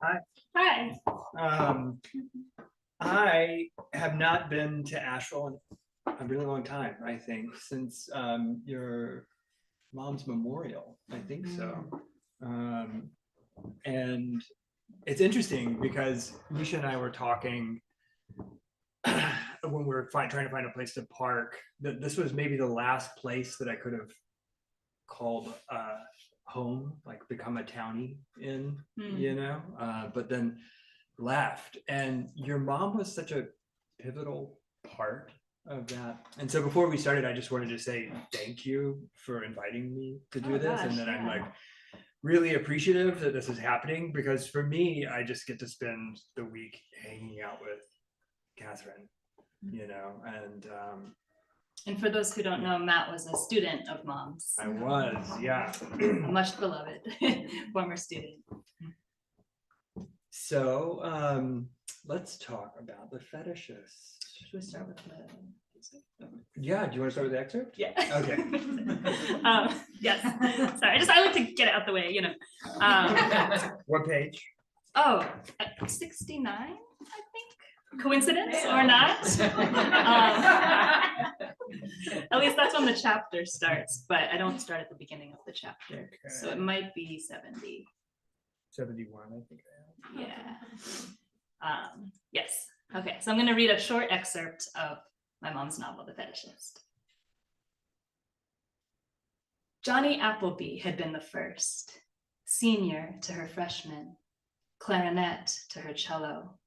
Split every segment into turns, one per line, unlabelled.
Hi.
Hi.
I have not been to Asheville in a really long time, I think, since your mom's memorial, I think so. And it's interesting because Misha and I were talking when we were trying to find a place to park, that this was maybe the last place that I could have called home, like become a townie in, you know, but then left. And your mom was such a pivotal part of that. And so before we started, I just wanted to say thank you for inviting me to do this, and that I'm like really appreciative that this is happening, because for me, I just get to spend the week hanging out with Catherine, you know,
and for those who don't know, Matt was a student of Mom's.
I was, yeah.
A much beloved former student.
So let's talk about the Fetishist.
Should we start with the
Yeah, do you want to start with the excerpt?
Yeah.
Okay.
Yes. Sorry, I like to get it out the way, you know.
What page?
Oh, at 69, I think. Coincidence or not? At least that's when the chapter starts, but I don't start at the beginning of the chapter.
Okay.
So it might be 70.
71, I think I have.
Yeah. Yes. Okay, so I'm going to read a short excerpt of my mom's novel, The Fetishist. Johnny Appleby had been the first, senior to her freshman, clarinet to her cello.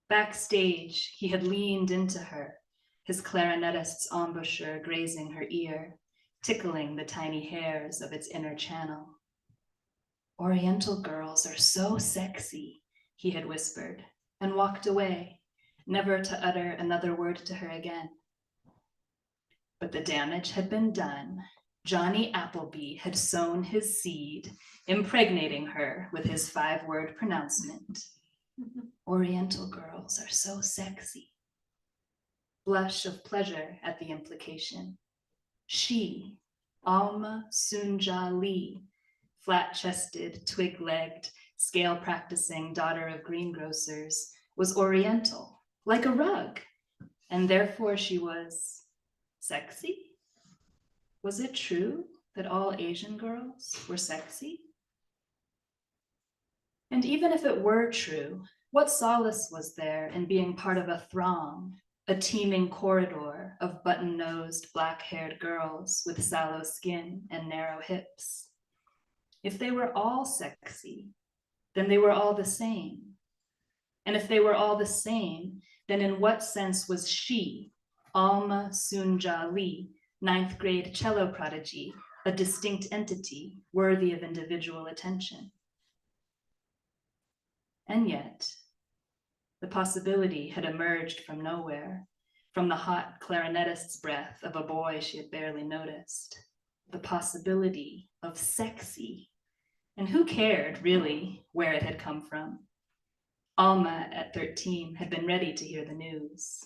Backstage, he had leaned into her, his clarinetist's embouchure grazing her ear, tickling the tiny hairs of its inner channel. Oriental girls are so sexy, he had whispered, and walked away, never to utter another word to her again. But the damage had been done. Johnny Appleby had sown his seed, impregnating her with his 5-word pronouncement. Oriental girls are so sexy. Blush of pleasure at the implication. She, Alma Sunja Lee, flat-chested, twig-legged, scale-practicing daughter of greengrocers, was Oriental, like a rug, and therefore she was sexy? Was it true that all Asian girls were sexy? And even if it were true, what solace was there in being part of a throng, a teeming corridor of button-nosed, black-haired girls with sallow skin and narrow hips? If they were all sexy, then they were all the same. And if they were all the same, then in what sense was she, Alma Sunja Lee, 9th grade cello prodigy, a distinct entity worthy of individual attention? And yet, the possibility had emerged from nowhere, from the hot clarinetist's breath of a boy she had barely noticed. The possibility of sexy. And who cared, really, where it had come from? Alma, at 13, had been ready to hear the news.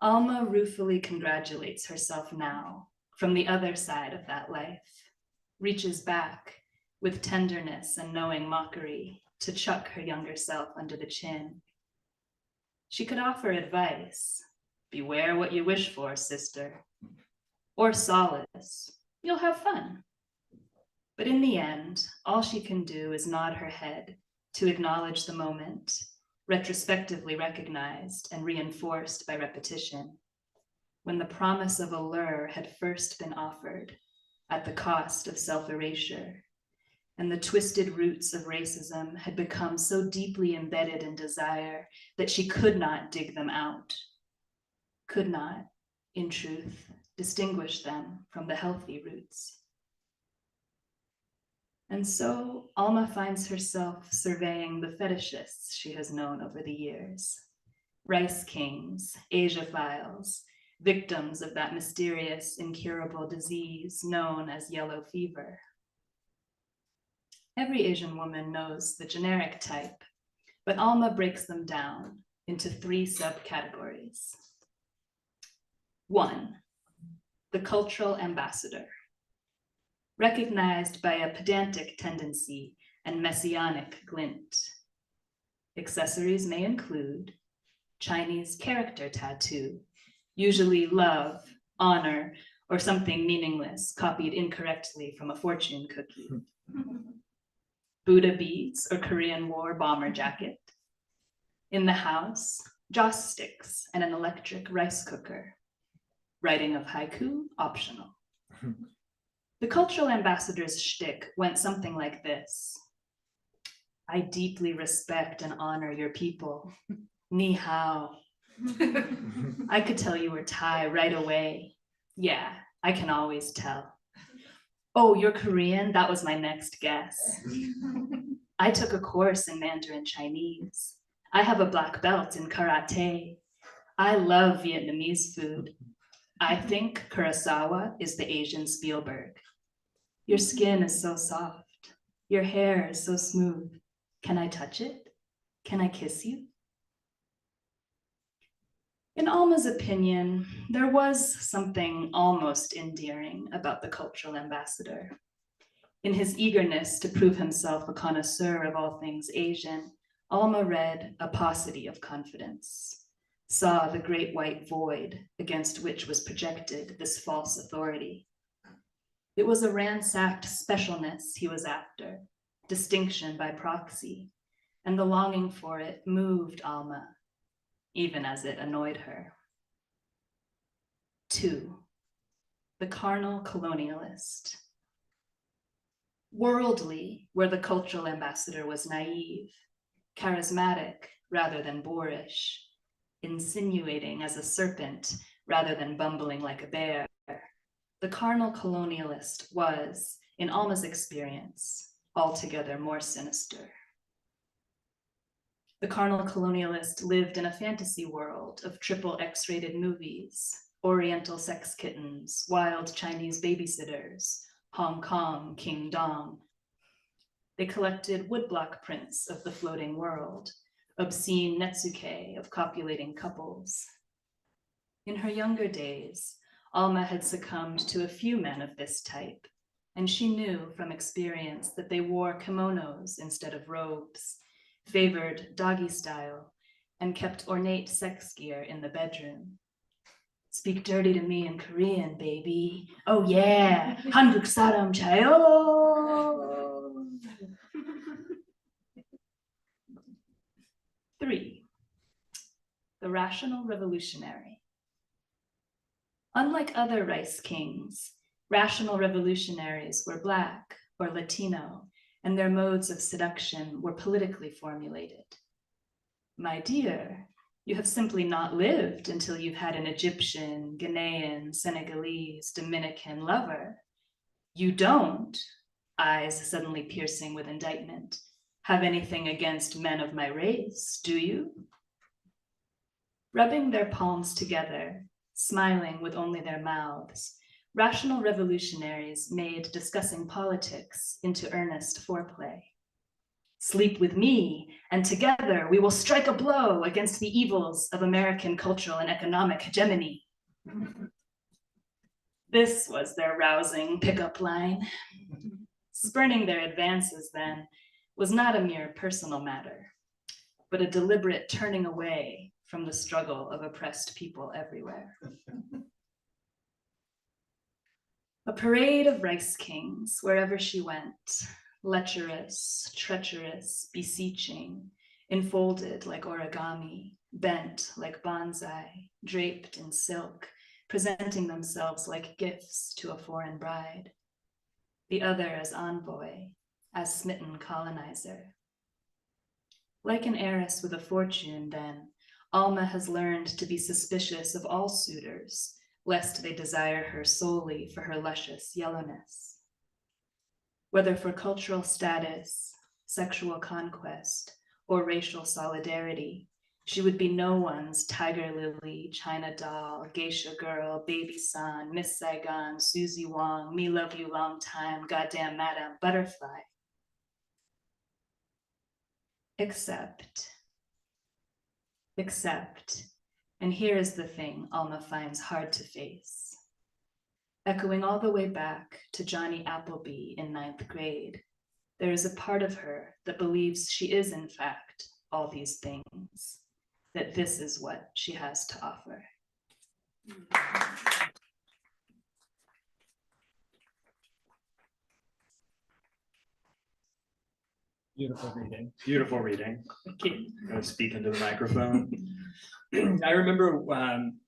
Alma ruefully congratulates herself now, from the other side of that life, reaches back with tenderness and knowing mockery to chuck her younger self under the chin. She could offer advice. Beware what you wish for, sister. Or solace. You'll have fun. But in the end, all she can do is nod her head to acknowledge the moment, retrospectively recognized and reinforced by repetition, when the promise of a lure had first been offered at the cost of self-erasure, and the twisted roots of racism had become so deeply embedded in desire that she could not dig them out, could not, in truth, distinguish them from the healthy roots. And so Alma finds herself surveying the fetishists she has known over the years, rice kings, Asiaphiles, victims of that mysterious, incurable disease known as yellow fever. Every Asian woman knows the generic type, but Alma breaks them down into 3 subcategories. 1, the cultural ambassador. Recognized by a pedantic tendency and messianic glint. Accessories may include Chinese character tattoo, usually love, honor, or something meaningless copied incorrectly from a fortune cookie. Buddha beads or Korean War bomber jacket. In the house, joss sticks and an electric rice cooker. Writing of haiku, optional. The cultural ambassador's shtick went something like this. I deeply respect and honor your people. Ni hao. I could tell you were Thai right away. Yeah, I can always tell. Oh, you're Korean? That was my next guess. I took a course in Mandarin Chinese. I have a black belt in karate. I love Vietnamese food. I think Kurosawa is the Asian Spielberg. Your skin is so soft. Your hair is so smooth. Can I touch it? Can I kiss you? In Alma's opinion, there was something almost endearing about the cultural ambassador. In his eagerness to prove himself a connoisseur of all things Asian, Alma read a paucity of confidence, saw the great white void against which was projected this false authority. It was a ransacked specialness he was after, distinction by proxy, and the longing for it moved Alma, even as it annoyed her. 2, the carnal colonialist. Worldly, where the cultural ambassador was naive, charismatic rather than boorish, insinuating as a serpent rather than bumbling like a bear, the carnal colonialist was, in Alma's experience, altogether more sinister. The carnal colonialist lived in a fantasy world of triple X-rated movies, Oriental sex kittens, wild Chinese babysitters, Hong Kong King Dong. They collected woodblock prints of the floating world, obscene netsuke of copulating couples. In her younger days, Alma had succumbed to a few men of this type, and she knew from experience that they wore kimonos instead of robes, favored doggy style, and kept ornate sex gear in the bedroom. Speak dirty to me in Korean, baby. Oh yeah, 한국 사람 자요. 3, the rational revolutionary. Unlike other rice kings, rational revolutionaries were Black or Latino, and their modes of seduction were politically formulated. My dear, you have simply not lived until you've had an Egyptian, Ghanaian, Senegalese, Dominican lover. You don't, eyes suddenly piercing with indictment, have anything against men of my race, do you? Rubbing their palms together, smiling with only their mouths, rational revolutionaries made discussing politics into earnest foreplay. Sleep with me, and together we will strike a blow against the evils of American cultural and economic hegemony. This was their rousing pickup line. Spurning their advances, then, was not a mere personal matter, but a deliberate turning away from the struggle of oppressed people everywhere. A parade of rice kings wherever she went, lecherous, treacherous, beseeching, enfolded like origami, bent like bonsai, draped in silk, presenting themselves like gifts to a foreign bride. The other as envoy, as smitten colonizer. Like an heiress with a fortune, then, Alma has learned to be suspicious of all suitors, lest they desire her solely for her luscious yellowness. Whether for cultural status, sexual conquest, or racial solidarity, she would be no one's tiger lily, China doll, geisha girl, baby san, Miss Saigon, Susie Wong, me love you long time, goddamn madam butterfly. Except, and here is the thing Alma finds hard to face. Echoing all the way back to Johnny Appleby in 9th grade, There is a part of her that believes she is in fact all these things, that this is what she has to offer.
Beautiful reading. Beautiful reading.
Thank you.
I'm going to speak into the microphone. I remember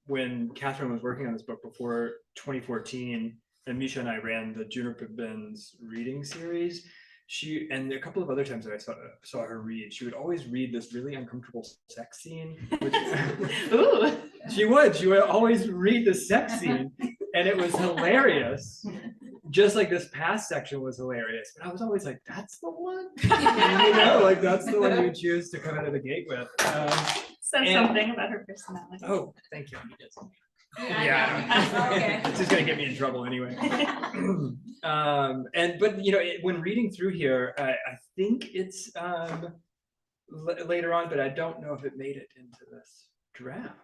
when Catherine was working on this book before 2014, and Misha and I ran the Juniper Bins reading series. She, and a couple of other times that I saw her read, she would always read this really uncomfortable sex scene. Which,
Ooh.
She would always read the sex scene, and it was hilarious. Just like this past section was hilarious, but I was always like, "That's the one," like that's the one you choose to come out of the gate with.
Says something about her personality.
Oh, thank you.
Yeah. Okay.
It's just gonna get me in trouble anyway. But when reading through here, I think it's later on, but I don't know if it made it into this draft,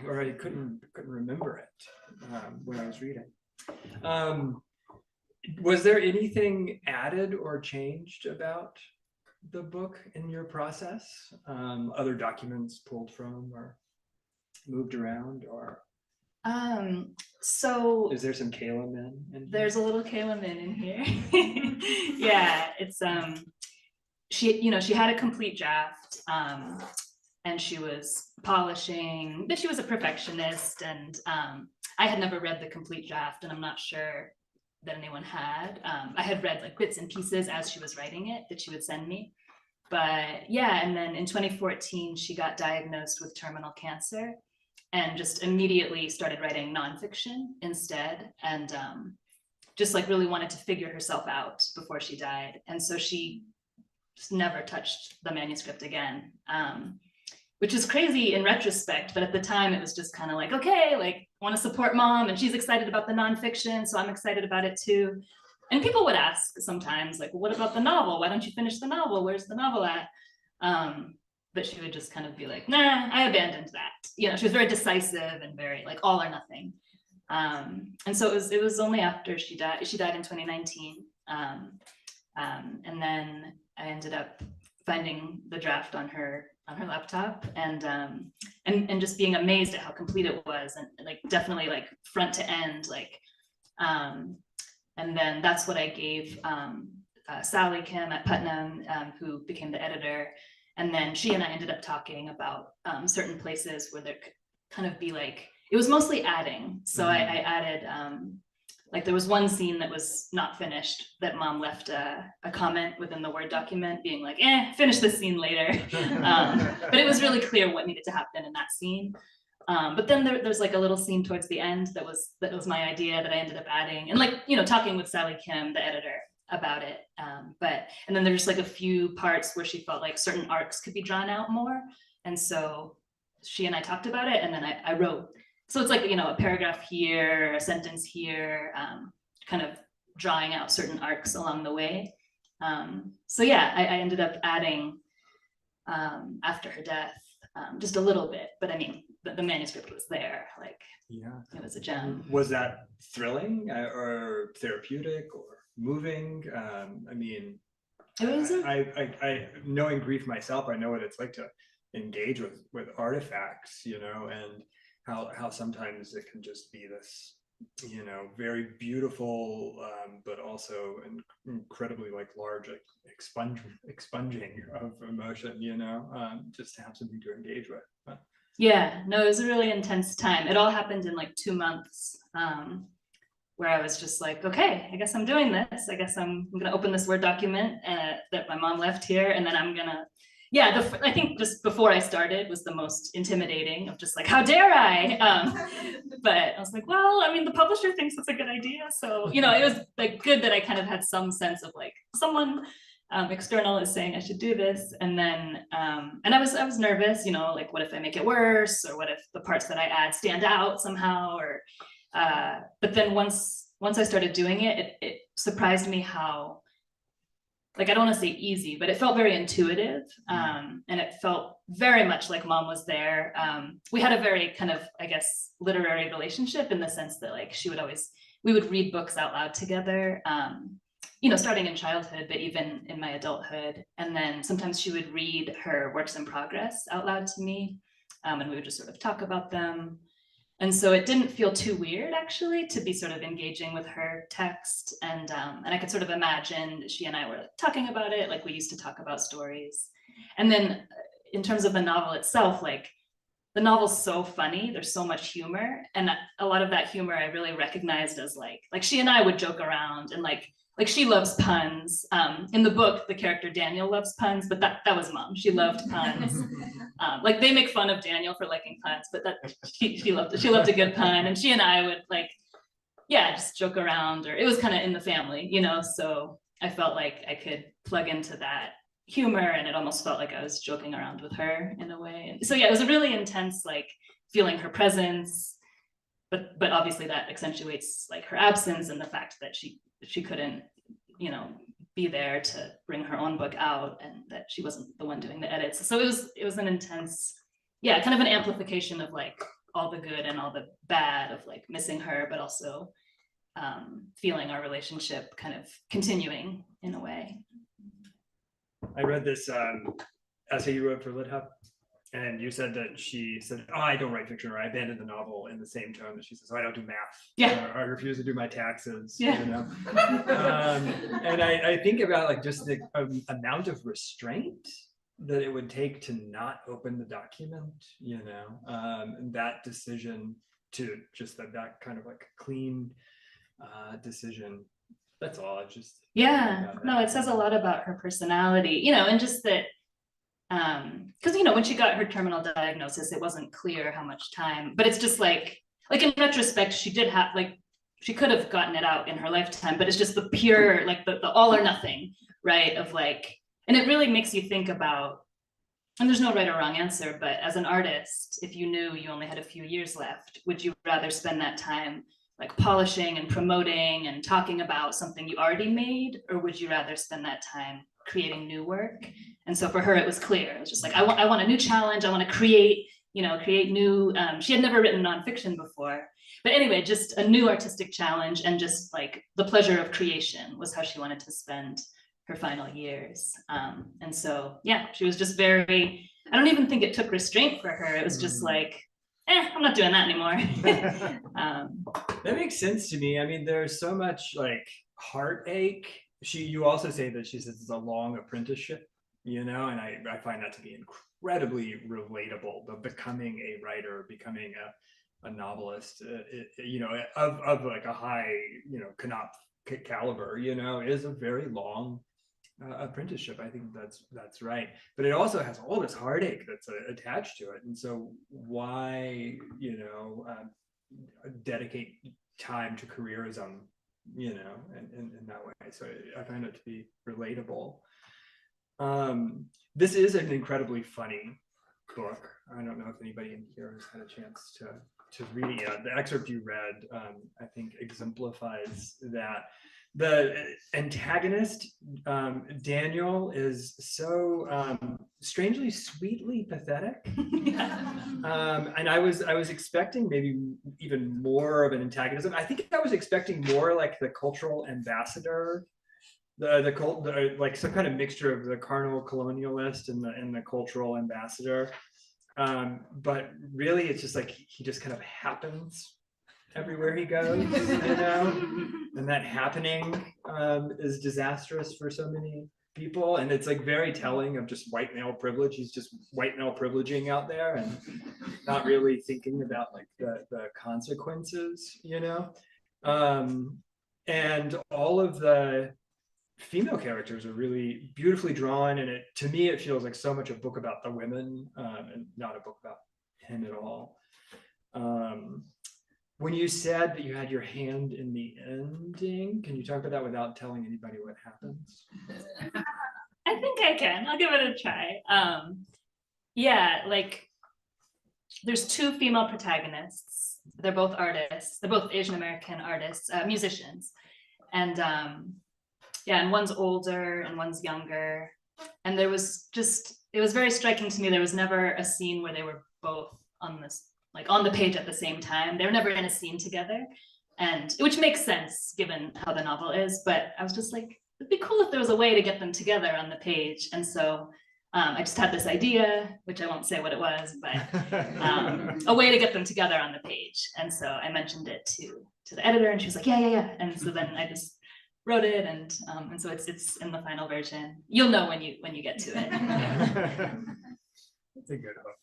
or I couldn't remember it when I was reading. Was there anything added or changed about the book in your process? Other documents pulled from or moved around, or?
So
Is there some Kayla Min in here?
there's a little Kayla Min in here. Yeah, it's she had a complete draft, and she was polishing, but she was a perfectionist, and I had never read the complete draft, and I'm not sure that anyone had. I had read like bits and pieces as she was writing it that she would send me. But yeah, and then in 2014, she got diagnosed with terminal cancer and just immediately started writing nonfiction instead, and just like really wanted to figure herself out before she died. And so she just never touched the manuscript again, which is crazy in retrospect, but at the time it was just kind of like, okay, like I want to support mom and she's excited about the nonfiction, so I'm excited about it too. And people would ask sometimes like, well, what about the novel? Why don't you finish the novel? Where's the novel at? But she would just kind of be like, nah, I abandoned that. She was very decisive and very like all or nothing. And so it was only after she died in 2019. And then I ended up finding the draft on her laptop, and just being amazed at how complete it was, and like definitely like front to end, like and then that's what I gave Sally Kim at Putnam, who became the editor, and then she and I ended up talking about certain places where there could kind of be like, it was mostly adding, so I added like there was one scene that was not finished that mom left a comment within the Word document being like, finish this scene later. But it was really clear what needed to happen in that scene. But then there's like a little scene towards the end that was my idea that I ended up adding, and like, talking with Sally Kim, the editor, about it. And then there's like a few parts where she felt like certain arcs could be drawn out more. And so she and I talked about it, and then I wrote. So it's like, a paragraph here, a sentence here, kind of drawing out certain arcs along the way. So yeah, I ended up adding after her death, just a little bit, but I mean, the manuscript was there, like,
yeah,
it was a gem.
Was that thrilling or therapeutic or moving? I mean,
It was
I knowing grief myself, I know what it's like to engage with artifacts, and how sometimes it can just be this, very beautiful, but also incredibly like large, like expunging of emotion, just to have something to engage with. But,
yeah, no, it was a really intense time. It all happened in like 2 months, where I was just like, okay, I guess I'm doing this. I guess I'm gonna open this Word document that my mom left here, and then I'm gonna, I think just before I started was the most intimidating, of just like, how dare I? But I was like, well, I mean, the publisher thinks it's a good idea. So, it was like good that I kind of had some sense of like, someone external is saying I should do this. And then, and I was nervous, like, what if I make it worse? Or what if the parts that I add stand out somehow? Or, but then once I started doing it, it surprised me how, like, I don't want to say easy, but it felt very intuitive. And it felt very much like mom was there. We had a very kind of, I guess, literary relationship, in the sense that like we would read books out loud together. starting in childhood, but even in my adulthood. And then sometimes she would read her works in progress out loud to me, and we would just sort of talk about them. And so it didn't feel too weird, actually, to be sort of engaging with her text. And I could sort of imagine she and I were talking about it, like we used to talk about stories. And then in terms of the novel itself, like the novel's so funny, there's so much humor. And a lot of that humor I really recognized as like she and I would joke around, and like she loves puns. In the book, the character Daniel loves puns, but that was Mom. She loved puns. Like they make fun of Daniel for liking puns, but she loved it. She loved a good pun, and she and I would just joke around, or it was kind of in the family, So I felt like I could plug into that humor, and it almost felt like I was joking around with her in a way. And so it was a really intense, like feeling her presence, but obviously that accentuates like her absence and the fact that she couldn't, be there to bring her own book out, and that she wasn't the one doing the edits. So it was an intense, kind of an amplification of like all the good and all the bad of like missing her, but also feeling our relationship kind of continuing in a way.
I read this essay you wrote for Lit Hub, and you said that she said, "Oh, I don't write fiction," or I abandoned the novel in the same tone that she says, "Oh, I don't do math," or I refuse to do my taxes. And I think about like just the amount of restraint that it would take to not open the document, that decision to just that kind of like clean decision. That's all. It's just
it says a lot about her personality, and just that because when she got her terminal diagnosis, it wasn't clear how much time, but it's just like in retrospect, she did have she could have gotten it out in her lifetime, but it's just the pure like the all or nothing, right, of like, and it really makes you think about, and there's no right or wrong answer, but as an artist, if you knew you only had a few years left, would you rather spend that time like polishing and promoting and talking about something you already made, or would you rather spend that time creating new work? And so for her, it was clear. It was just like, I want a new challenge. I want to create new, she had never written nonfiction before, but anyway, just a new artistic challenge, and just like the pleasure of creation was how she wanted to spend her final years. And so, she was just very, I don't even think it took restraint for her. It was just like, I'm not doing that anymore.
That makes sense to me. I mean, there's so much like heartache. You also say that she says it's a long apprenticeship, and I find that to be incredibly relatable. The becoming a writer, becoming a novelist, of like a high, caliber, is a very long apprenticeship. I think that's right, but it also has all this heartache that's attached to it. And so why dedicate time to careerism, in that way? So I find it to be relatable. This is an incredibly funny book. I don't know if anybody in here has had a chance to read it yet. The excerpt you read, I think, exemplifies that. The antagonist, Daniel, is so strangely sweetly pathetic. And I was expecting maybe even more of an antagonism. I think I was expecting more like the cultural ambassador, like some kind of mixture of the carnal colonialist and the cultural ambassador. But really, it's just like he just kind of happens everywhere he goes, and that happening is disastrous for so many people. And it's like very telling of just white male privilege. He's just white male privileging out there and not really thinking about like the consequences, and all of the female characters are really beautifully drawn, and to me it feels like so much a book about the women, and not a book about him at all. When you said that you had your hand in the ending, can you talk about that without telling anybody what happens?
I think I can. I'll give it a try. Like there's two female protagonists. They're both artists. They're both Asian American artists, musicians. And and one's older and one's younger. And it was very striking to me. There was never a scene where they were both on the page at the same time. They were never in a scene together, and which makes sense given how the novel is. But I was just like, it'd be cool if there was a way to get them together on the page. And so I just had this idea, which I won't say what it was, but a way to get them together on the page. And so I mentioned it to the editor, and she was like, yeah. And so then I just wrote it, and so it's in the final version. You'll know when you get to it.
That's a good hook.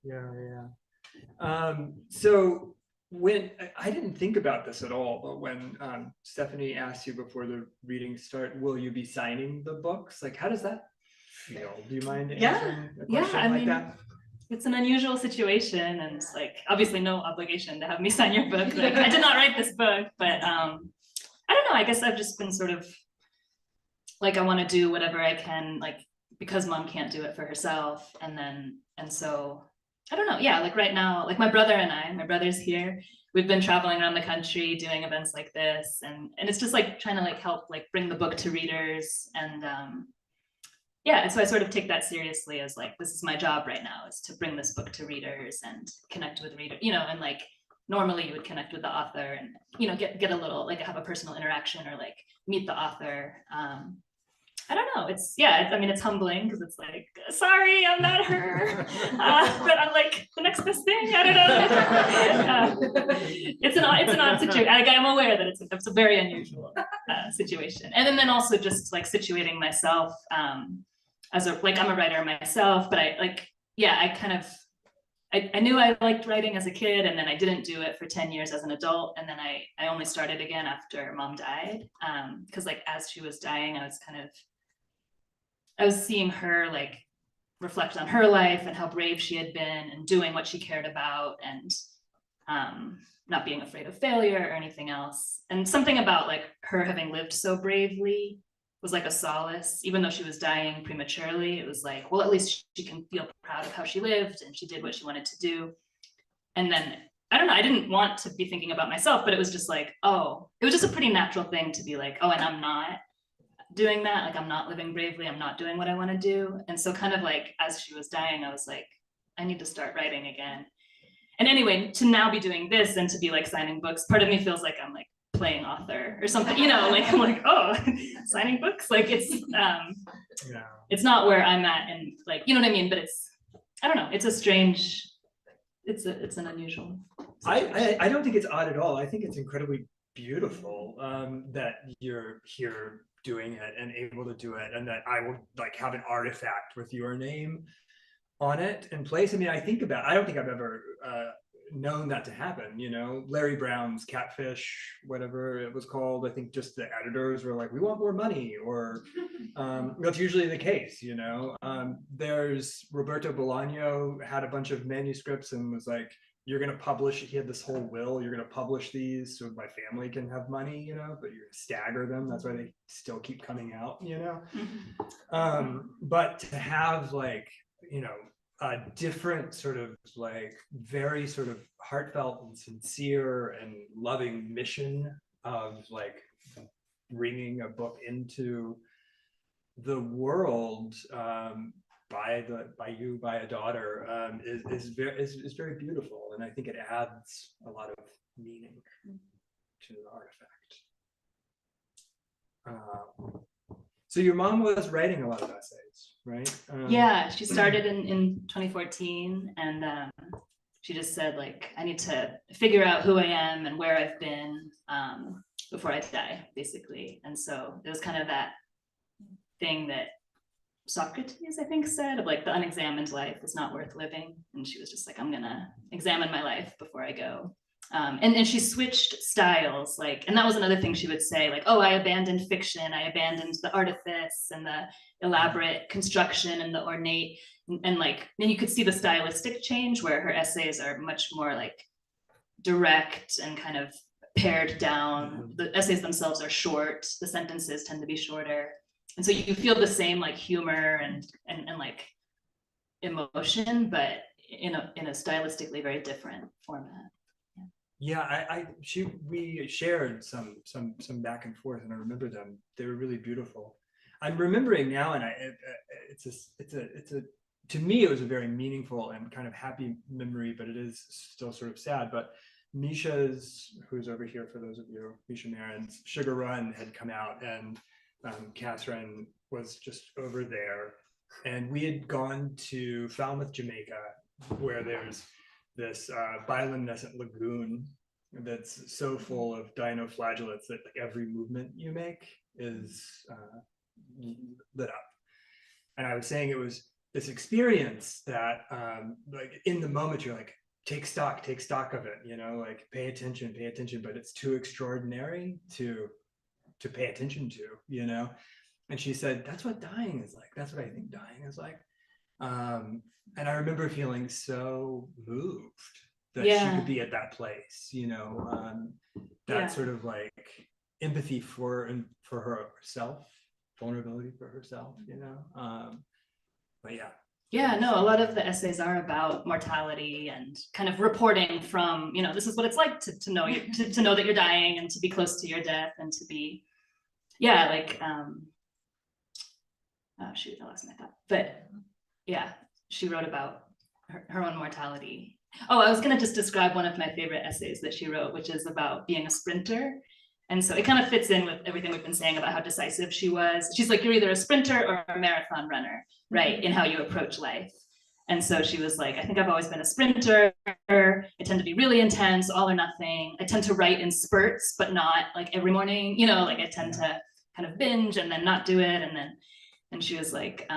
Yeah. So when I didn't think about this at all, but when Stephanie asked you before the reading start, will you be signing the books? Like, how does that feel? Do you mind answering a question like that?
It's an unusual situation, and it's like obviously no obligation to have me sign your book. Like, I did not write this book, but I don't know. I guess I've just been sort of like, I want to do whatever I can, like, because mom can't do it for herself, and so I don't know. Yeah, like right now, like my brother's here. We've been traveling around the country doing events like this, and it's just like trying to like help like bring the book to readers, and yeah, so I sort of take that seriously as like, this is my job right now, is to bring this book to readers and connect with readers, you know, and like normally you would connect with the author and, you know, get a little, like have a personal interaction or like meet the author. I don't know. I mean, it's humbling because it's like, sorry, I'm not her. But I'm like, the next best thing. I don't know. It's an odd situation. Like, I'm aware that it's a very unusual situation. And then also just like situating myself as I'm a writer myself, but I knew I liked writing as a kid, and then I didn't do it for 10 years as an adult. And then I only started again after mom died. Because like, as she was dying, I was seeing her like reflect on her life and how brave she had been and doing what she cared about, and not being afraid of failure or anything else. And something about like her having lived so bravely was like a solace, even though she was dying prematurely. It was like, well, at least she can feel proud of how she lived and she did what she wanted to do. And then, I don't know, I didn't want to be thinking about myself, but it was just like, oh, it was just a pretty natural thing to be like, oh, and I'm not doing that. Like, I'm not living bravely. I'm not doing what I want to do. And so kind of like, as she was dying, I was like, I need to start writing again. And anyway, to now be doing this and to be like signing books, part of me feels like I'm like playing author or something, you know, like I'm like, oh, signing books. Like it's not where I'm at, and like, you know what I mean? But I don't know, it's an unusual situation.
I don't think it's odd at all. I think it's incredibly beautiful that you're here doing it and able to do it, and that I will like have an artifact with your name on it in place. I mean, I don't think I've ever known that to happen, you know. Larry Brown's Catfish, whatever it was called, I think just the editors were like, we want more money, or that's usually the case, you know. There's Roberto Bolaño had a bunch of manuscripts and was like, you're going to publish, he had this whole will, you're going to publish these so my family can have money, you know, but you're going to stagger them. That's why they still keep coming out, you know. But to have like, you know, a different sort of like very sort of heartfelt and sincere and loving mission of like bringing a book into the world by a daughter is very beautiful, and I think it adds a lot of meaning to the artifact. So your mom was writing a lot of essays, right?
Yeah, she started in 2014, and she just said like, I need to figure out who I am and where I've been before I die, basically. And so it was kind of that thing that Socrates, I think, said, of like, the unexamined life is not worth living. And she was just like, I'm gonna examine my life before I go. And she switched styles, like, and that was another thing she would say, like, oh, I abandoned fiction, I abandoned the artifice and the elaborate construction and the ornate, and like, then you could see the stylistic change where her essays are much more like direct and kind of pared down. The essays themselves are short, the sentences tend to be shorter, and so you feel the same like humor and like emotion, but in a stylistically very different format.
Yeah, we shared some back and forth, and I remember them. They were really beautiful. I'm remembering now, and to me it was a very meaningful and kind of happy memory, but it is still sort of sad. But Misha's, who's over here for those of you, Misha Marin's Sugar Run had come out, and Catherine was just over there. And we had gone to Falmouth, Jamaica, where there's this bioluminescent lagoon that's so full of dinoflagellates that like every movement you make is lit up. And I was saying it was this experience that like in the moment you're like, take stock of it, you know, like pay attention, but it's too extraordinary to pay attention to, you know. And she said, that's what dying is like. That's what I think dying is like. And I remember feeling so moved that she could be at that place, you know, that sort of like empathy for herself, vulnerability for herself, you know. But yeah.
Yeah, no, a lot of the essays are about mortality and kind of reporting from, you know, this is what it's like to know you to know that you're dying and to be close to your death and to be, yeah, like oh shoot, I lost my thought. But yeah, she wrote about her own mortality. Oh, I was gonna just describe one of my favorite essays that she wrote, which is about being a sprinter. And so it kind of fits in with everything we've been saying about how decisive she was. She's like, you're either a sprinter or a marathon runner, right? In how you approach life. And so she was like, I think I've always been a sprinter. I tend to be really intense, all or nothing. I tend to write in spurts, but not like every morning, you know, like I tend to kind of binge and then not do it. And she was like,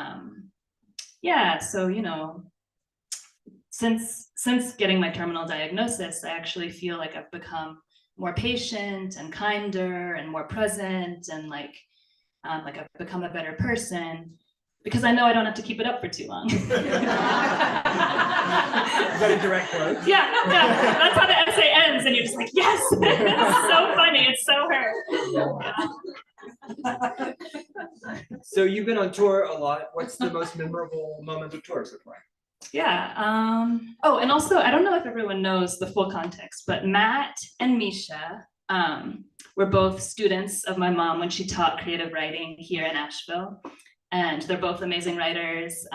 yeah, so, you know, since getting my terminal diagnosis, I actually feel like I've become more patient and kinder and more present, and like I've become a better person because I know I don't have to keep it up for too long.
Is that a direct quote?
Yeah, that's how the essay ends, and you're just like, yes, it's so funny, it's so her.
So you've been on tour a lot. What's the most memorable moment of tour so far?
Yeah. Oh, and also, I don't know if everyone knows the full context, but Matt and Misha were both students of my mom when she taught creative writing here in Asheville. And they're both amazing writers.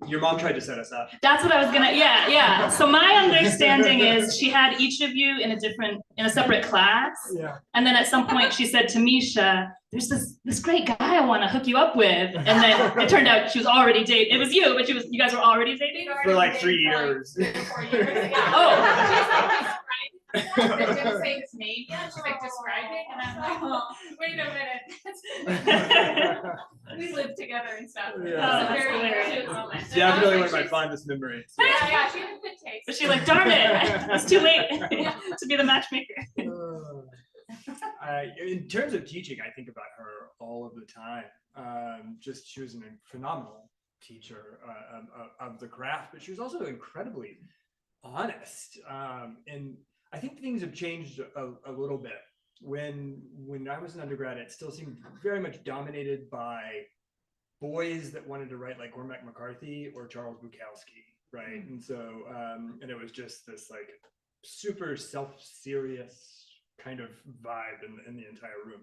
Your mom tried to set us up.
That's what I was gonna, yeah. So my understanding is she had each of you in a separate class.
Yeah.
And then at some point she said to Misha, there's this great guy I wanna hook you up with. And then it turned out she was already dating. It was you, but you guys were already dating?
For like 3 years.
3 or 4 years.
Oh.
They didn't say his name yet. She's like describing, and I'm like, oh, wait a minute. We lived together and stuff.
Yeah.
It was a
That's
very
hilarious.
cute moment.
Definitely one of my
She's-
fondest memories.
Yeah, she had good taste.
But she's like, darn it, it's too late to be the matchmaker.
In terms of teaching, I think about her all of the time. Just she was a phenomenal teacher of the craft, but she was also incredibly honest. And I think things have changed a little bit. When I was an undergrad, it still seemed very much dominated by boys that wanted to write like Cormac McCarthy or Charles Bukowski, right? And so, and it was just this like super self-serious kind of vibe in the entire room.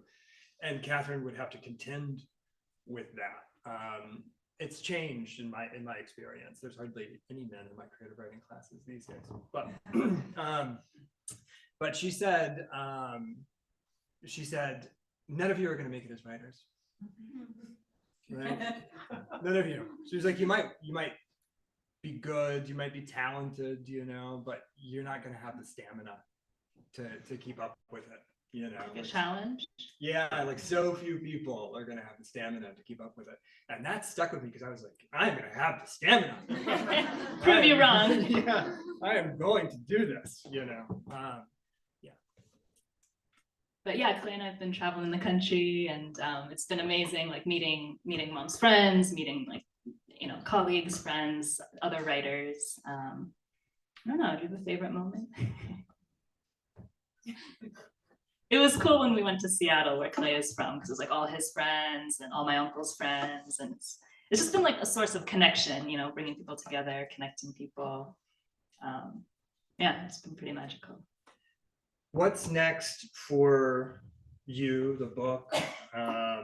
And Catherine would have to contend with that. It's changed in my experience. There's hardly any men in my creative writing classes these days. But she said, none of you are going to make it as writers, right? None of you. She was like, you might be good, you might be talented, you know, but you're not going to have the stamina to keep up with it, you know.
Like a challenge.
Yeah, like so few people are going to have the stamina to keep up with it. And that stuck with me because I was like, I'm going to have the stamina.
Prove you wrong.
Yeah, I am going to do this, you know.
But yeah, Clay and I've been traveling the country, and it's been amazing, like meeting mom's friends, meeting like, you know, colleagues, friends, other writers. I don't know, do you have a favorite moment? It was cool when we went to Seattle, where Clay is from, because it was like all his friends and all my uncle's friends, and it's just been like a source of connection, you know, bringing people together, connecting people. Yeah, it's been pretty magical.
What's next for you, the book? Are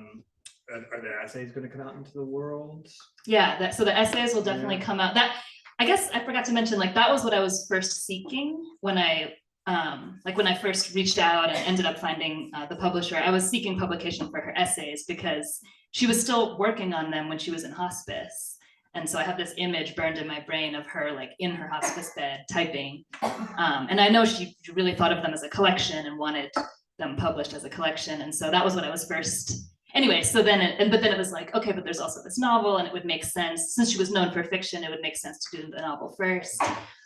the essays going to come out into the world?
Yeah, so the essays will definitely come out. That, I guess I forgot to mention, like that was what I was first seeking when I like when I first reached out and ended up finding the publisher, I was seeking publication for her essays because she was still working on them when she was in hospice. And so I have this image burned in my brain of her like in her hospice bed typing. And I know she really thought of them as a collection and wanted them published as a collection. And so that was what I was first. Anyway, so then, but then it was like, okay, but there's also this novel, and it would make sense, since she was known for fiction, it would make sense to do the novel first.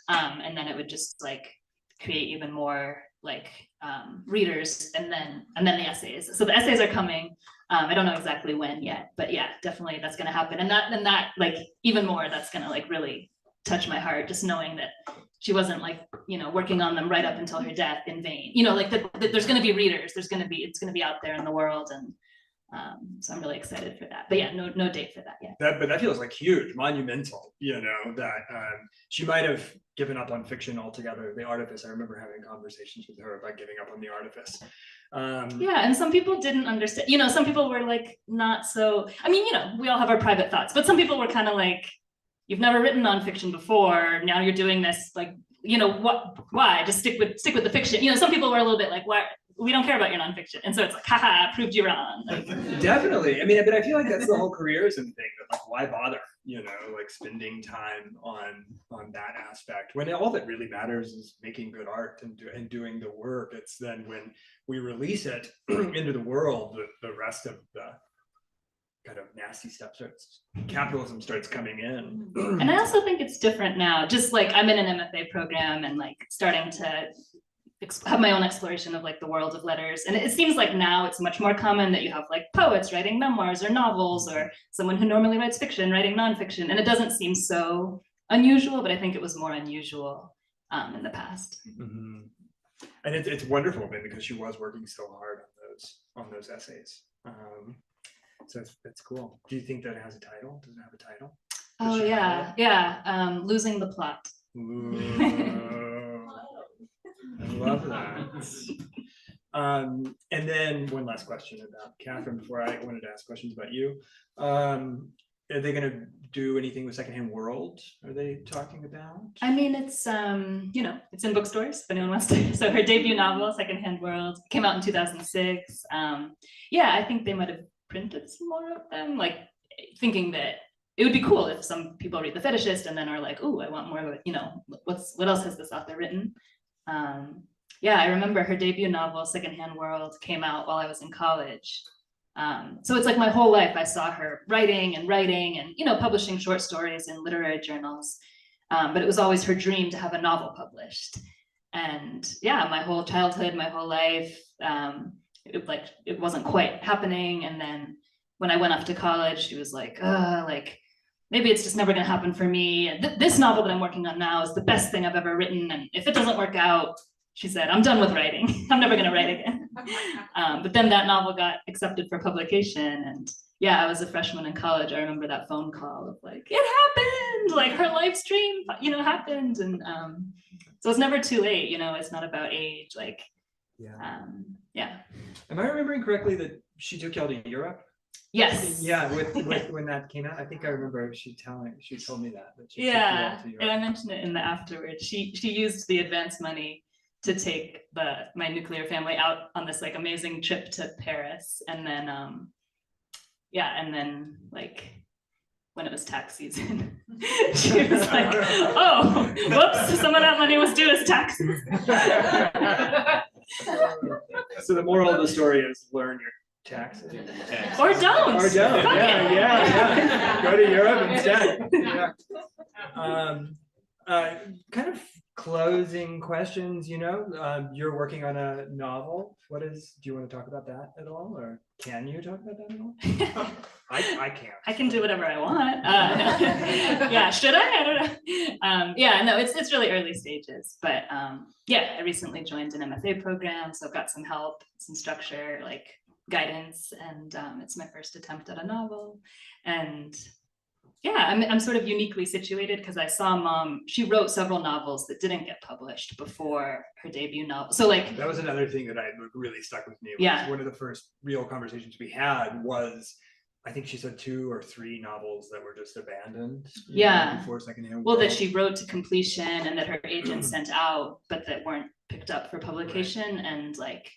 And then it would just like create even more like readers, and then the essays. So the essays are coming. I don't know exactly when yet, but yeah, definitely that's gonna happen. And that like even more, that's gonna like really touch my heart, just knowing that she wasn't like, you know, working on them right up until her death in vain. You know, like there's gonna be readers, it's gonna be out there in the world. And so I'm really excited for that. But yeah, no date for that yet.
But that feels like huge, monumental, you know, that she might have given up on fiction altogether. The Artifice, I remember having conversations with her about giving up on The Artifice.
Yeah, and some people didn't understand, you know, some people were like not so, I mean, you know, we all have our private thoughts, but some people were kind of like, you've never written nonfiction before, now you're doing this, like, you know, why? Just stick with the fiction. You know, some people were a little bit like, why? We don't care about your nonfiction. And so it's like, haha, proved you wrong. Like,
definitely. I mean, but I feel like that's the whole careerism thing, that like, why bother, you know, like spending time on that aspect when all that really matters is making good art and doing the work. It's then when we release it into the world, the rest of the kind of nasty stuff capitalism starts coming in.
And I also think it's different now, just like I'm in an MFA program and like starting to have my own exploration of like the world of letters. And it seems like now it's much more common that you have like poets writing memoirs or novels, or someone who normally writes fiction writing nonfiction. And it doesn't seem so unusual, but I think it was more unusual in the past.
Mm-hmm. And it's wonderful, man, because she was working so hard on those essays. So it's cool. Do you think that it has a title? Does it have a title?
Oh yeah. Losing the Plot.
I love that. And then one last question about Catherine before I wanted to ask questions about you. Are they going to do anything with Secondhand World? Are they talking about?
I mean, it's you know, it's in bookstores if anyone wants to. So her debut novel, Secondhand World, came out in 2006. Yeah, I think they might have printed some more of them, like thinking that it would be cool if some people read The Fetishist and then are like, oh, I want more of it. You know, what else has this author written? Yeah, I remember her debut novel, Secondhand World, came out while I was in college. So it's like my whole life I saw her writing and, you know, publishing short stories in literary journals. But it was always her dream to have a novel published. And yeah, my whole childhood, my whole life, it wasn't quite happening. And then when I went off to college, she was like, maybe it's just never going to happen for me. This novel that I'm working on now is the best thing I've ever written. And if it doesn't work out, she said, I'm done with writing. I'm never going to write again. But then that novel got accepted for publication. And yeah, I was a freshman in college. I remember that phone call of like, it happened, like her live stream, you know, happened. And so it's never too late, you know, it's not about age. Like, yeah.
Am I remembering correctly that she took y'all to Europe?
Yes.
Yeah, with when that came out, I think I remember she told me that she
yeah, and I mentioned it in the afterword. She used the advance money to take my nuclear family out on this like amazing trip to Paris, and then and then like when it was tax season, she was like, oh, whoops, some of that money was due as taxes.
So the moral of the story is learn your taxes.
Or don't.
Or don't. Yeah. Go to Europe instead. Yeah. Kind of closing questions, you know, you're working on a novel. Do you want to talk about that at all? Or can you talk about that at all? I can't.
I can do whatever I want. Yeah, should I? I don't know. Yeah, no, it's really early stages. But yeah, I recently joined an MFA program, so I've got some help, some structure, like guidance, and it's my first attempt at a novel. And yeah, I'm sort of uniquely situated because I saw Mom, she wrote several novels that didn't get published before her debut novel. So like
that was another thing that really stuck with me.
Yeah.
One of the first real conversations we had was I think she said 2 or 3 novels that were just abandoned.
Yeah.
Before Secondhand
Well,
World.
that she wrote to completion and that her agent sent out, but that weren't picked up for publication. Right. And like,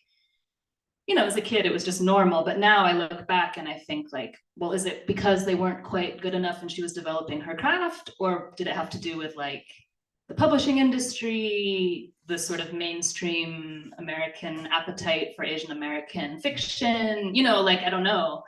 you know, as a kid, it was just normal. But now I look back and I think like, well, is it because they weren't quite good enough and she was developing her craft? Or did it have to do with like the publishing industry, the sort of mainstream American appetite for Asian American fiction? You know, like, I don't know.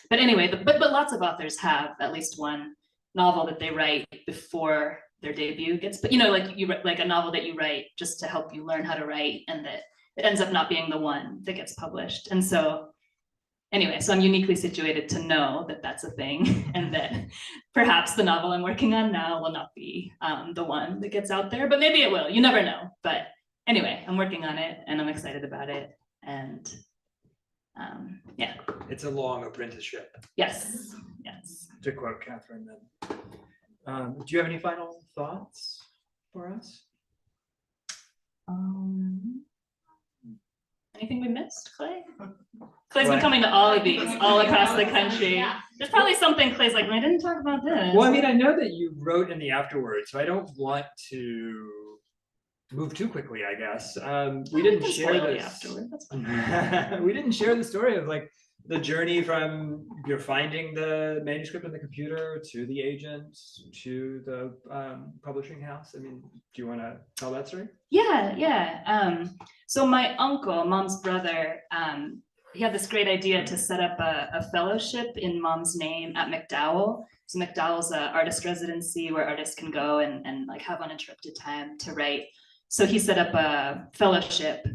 But anyway, but lots of authors have at least one novel that they write before their debut gets, but you know, like you like a novel that you write just to help you learn how to write, and that it ends up not being the one that gets published. And so anyway, so I'm uniquely situated to know that that's a thing, and that perhaps the novel I'm working on now will not be the one that gets out there, but maybe it will. You never know. But anyway, I'm working on it and I'm excited about it. And yeah.
It's a long apprenticeship.
Yes. Yes.
To quote Katherine Min. Do you have any final thoughts for us?
Anything we missed, Clay? Clay's been coming to all of these all across the country. Yeah. There's probably something Clay's like, I didn't talk about this.
Well, I mean, I know that you wrote in the afterword, so I don't want to move too quickly, I guess. We didn't share this. We didn't share the story of like the journey from your finding the manuscript in the computer to the agent to the publishing house. I mean, do you want to tell that story?
Yeah. So my uncle, Mom's brother, he had this great idea to set up a fellowship in Mom's name at MacDowell. So MacDowell's an artist residency where artists can go and like have uninterrupted time to write. So he set up a fellowship,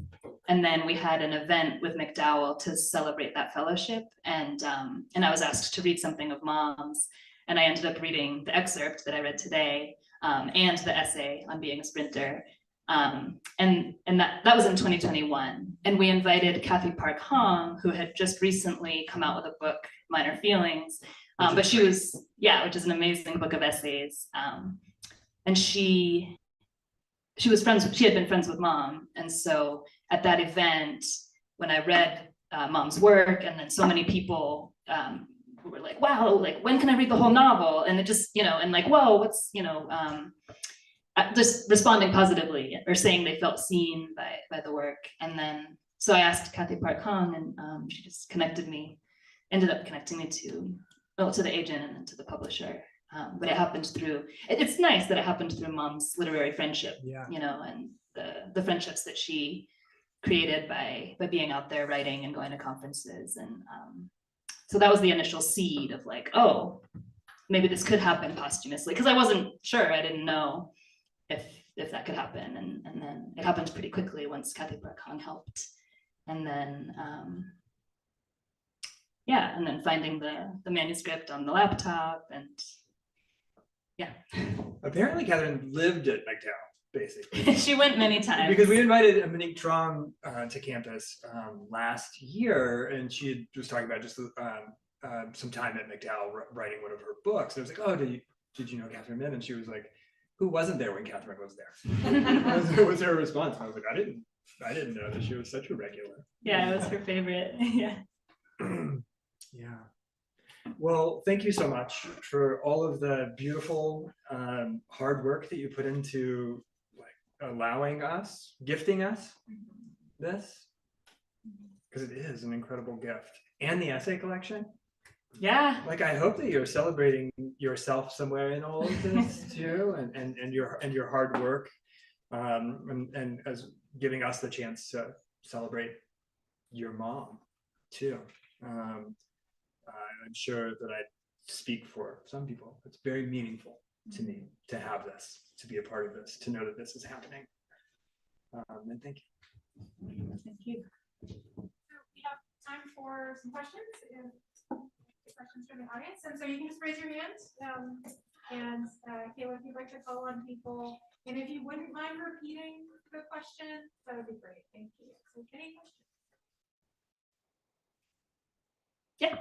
and then we had an event with MacDowell to celebrate that fellowship. And I was asked to read something of Mom's, and I ended up reading the excerpt that I read today, and the essay on being a sprinter. And that was in 2021. And we invited Kathy Park Hong, who had just recently come out with a book, Minor Feelings. But she was, which is an amazing book of essays. And she had been friends with Mom. And so at that event, when I read Mom's work, and then so many people were like, wow, like, when can I read the whole novel? And it just, you know, and like, whoa, what's, you know, just responding positively or saying they felt seen by the work. And then, so I asked Kathy Park Hong, and she just ended up connecting me to the agent and then to the publisher. But it happened through, it's nice that it happened through Mom's literary friendship, you know, and the friendships that she created by being out there writing and going to conferences. And so that was the initial seed of like, oh, maybe this could happen posthumously, because I wasn't sure, I didn't know if that could happen. And then it happened pretty quickly once Kathy Park Hong helped. And then, and then finding the manuscript on the laptop, and
Apparently Katherine lived at MacDowell, basically.
She went many times.
Because we invited Monique Trong to campus last year, and she was talking about just some time at MacDowell writing one of her books. And I was like, oh, did you know Katherine Min? And she was like, who wasn't there when Katherine was there? was her response. I was like, I didn't know that she was such a regular.
Yeah, it was her favorite. Yeah.
Yeah. Well, thank you so much for all of the beautiful hard work that you put into like allowing us, gifting us this, because it is an incredible gift. And the essay collection.
Yeah.
Like, I hope that you're celebrating yourself somewhere in all of this too, and your hard work, and as giving us the chance to celebrate your mom too. I'm sure that I speak for some people. It's very meaningful to me to have this, to be a part of this, to know that this is happening. And thank you.
Thank you.
So we have time for some questions. Questions from the audience, and so you can just raise your hand. And Kayla, if you'd like to call on people, and if you wouldn't mind repeating the question, that would be great. Thank you. So, any questions?
Yeah.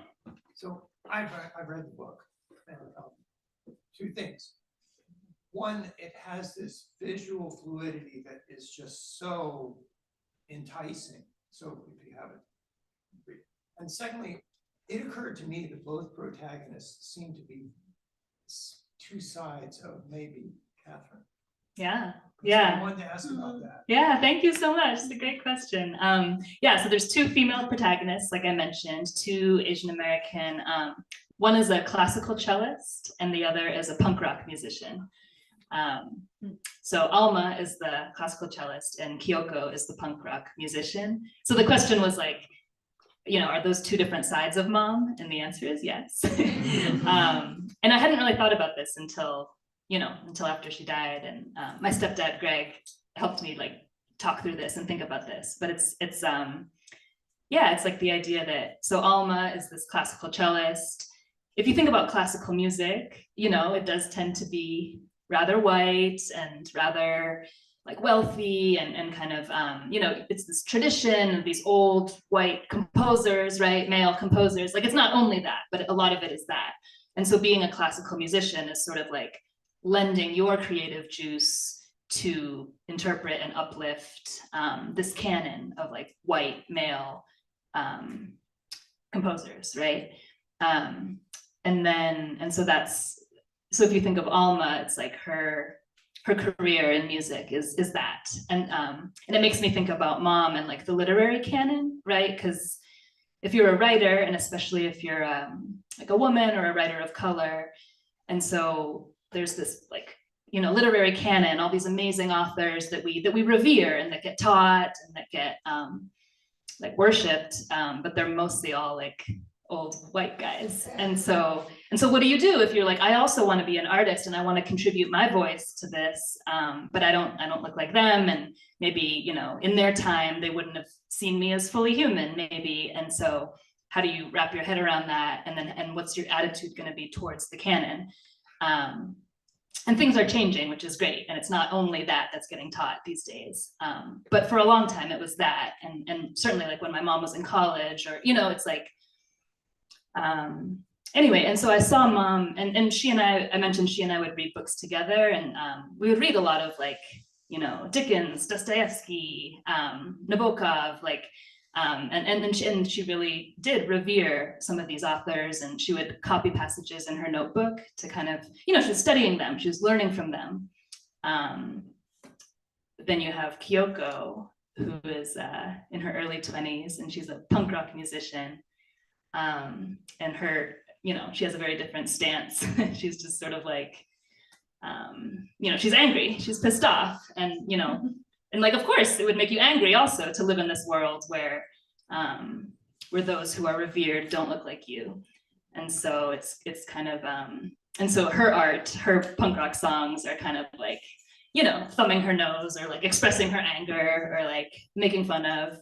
So I've read the book, and two things. One, it has this visual fluidity that is just so enticing. So if you haven't read, and secondly, it occurred to me that both protagonists seem to be two sides of maybe Catherine.
Yeah.
So
Yeah.
I wanted to ask about that.
Yeah, thank you so much. It's a great question. Yeah, so there's two female protagonists, like I mentioned, two Asian American. One is a classical cellist and the other is a punk rock musician. So Alma is the classical cellist and Kyoko is the punk rock musician. So the question was like, you know, are those two different sides of mom? And the answer is yes. And I hadn't really thought about this until after she died, and my stepdad Greg helped me like talk through this and think about this. But it's like the idea that, so Alma is this classical cellist. If you think about classical music, you know, it does tend to be rather white and rather like wealthy and kind of you know, it's this tradition of these old white composers, right, male composers. Like it's not only that, but a lot of it is that. And so being a classical musician is sort of like lending your creative juice to interpret and uplift this canon of like white male composers, right? So if you think of Alma, it's like her career in music is that, and it makes me think about mom and like the literary canon, right? Because if you're a writer, and especially if you're like a woman or a writer of color, and so there's this like, you know, literary canon, all these amazing authors that we revere and that get taught and that get like worshipped, but they're mostly all like old white guys. And so what do you do if you're like, I also want to be an artist and I want to contribute my voice to this, but I don't look like them, and maybe, you know, in their time they wouldn't have seen me as fully human maybe. And so how do you wrap your head around that, and what's your attitude going to be towards the canon? And things are changing, which is great. And it's not only that that's getting taught these days. But for a long time, it was that. And certainly like when my mom was in college, or, you know, it's like, anyway, and so I saw mom, and she and I mentioned she and I would read books together, and we would read a lot of like, you know, Dickens, Dostoevsky, Nabokov, like, and she really did revere some of these authors, and she would copy passages in her notebook to kind of, you know, she was studying them, she was learning from them. Then you have Kyoko, who is in her early 20s, and she's a punk rock musician. And her, you know, she has a very different stance. She's just sort of like, you know, she's angry, she's pissed off, and, you know, and like, of course, it would make you angry also to live in this world where those who are revered don't look like you. And so it's kind of, and so her art, her punk rock songs are kind of like, you know, thumbing her nose or like expressing her anger or like making fun of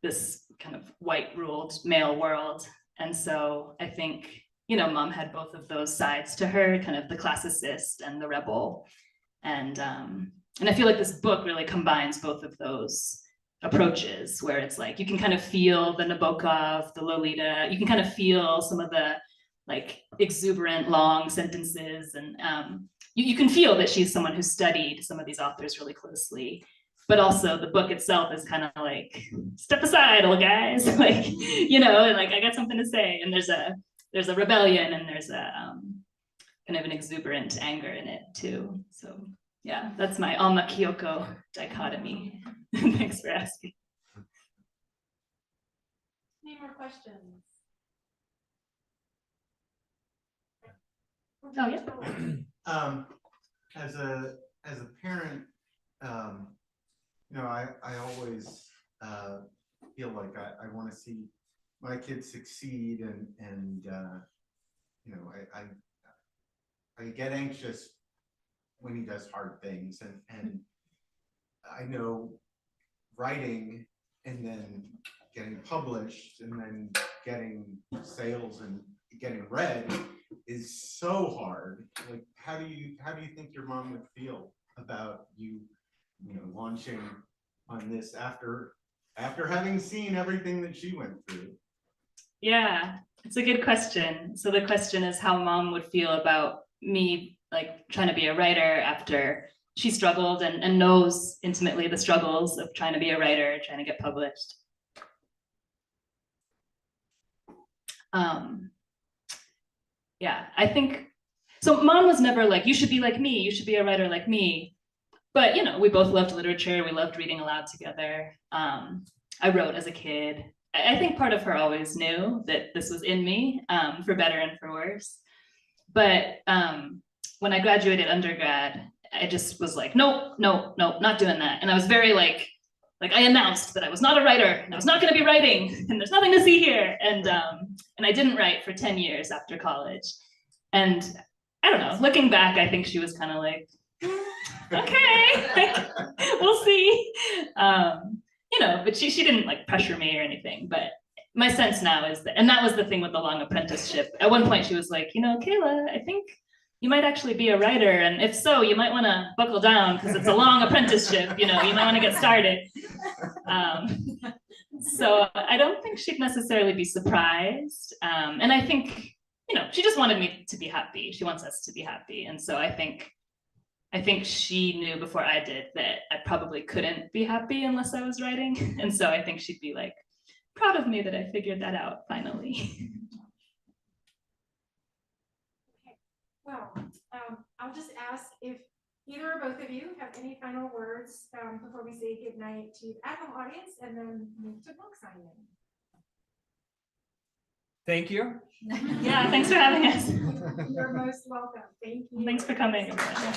this kind of white ruled male world. And so I think, you know, mom had both of those sides to her, kind of the classicist and the rebel. And I feel like this book really combines both of those approaches, where it's like, you can kind of feel the Nabokov, the Lolita, you can kind of feel some of the like exuberant long sentences. And you can feel that she's someone who studied some of these authors really closely. But also the book itself is kind of like, step aside, old guys, like, you know, like I got something to say. And there's a rebellion, and there's a kind of an exuberant anger in it too. So yeah, that's my Alma Kyoko dichotomy. Thanks for asking.
Any more questions?
Oh yeah.
As a parent, you know, I always feel like I want to see my kids succeed, and you know, I get anxious when he does hard things, and I know writing and then getting published and then getting sales and getting read is so hard. Like, how do you think your mom would feel about you know, launching on this after having seen everything that she went through?
Yeah, it's a good question. So the question is how mom would feel about me like trying to be a writer after she struggled and knows intimately the struggles of trying to be a writer, trying to get published. Yeah, I think, so mom was never like, you should be like me, you should be a writer like me. But, you know, we both loved literature, we loved reading aloud together. I wrote as a kid. I think part of her always knew that this was in me, for better and for worse. But when I graduated undergrad, I just was like, nope, nope, nope, not doing that. And I was very like I announced that I was not a writer and I was not going to be writing and there's nothing to see here. And I didn't write for 10 years after college. And I don't know, looking back, I think she was kind of like, okay, we'll see. You know, but she didn't like pressure me or anything. But my sense now is that, and that was the thing with the long apprenticeship. At one point she was like, you know, Kayla, I think you might actually be a writer. And if so, you might want to buckle down because it's a long apprenticeship, you know, you might want to get started. So I don't think she'd necessarily be surprised. And I think, you know, she just wanted me to be happy. She wants us to be happy. And so I think she knew before I did that I probably couldn't be happy unless I was writing. And so I think she'd be like proud of me that I figured that out finally.
Well, I'll just ask if either or both of you have any final words before we say goodnight to the at-home audience and then move to book signing.
Thank you.
Yeah, thanks for having us.
You're most welcome. Thank you.
Thanks for coming, everyone.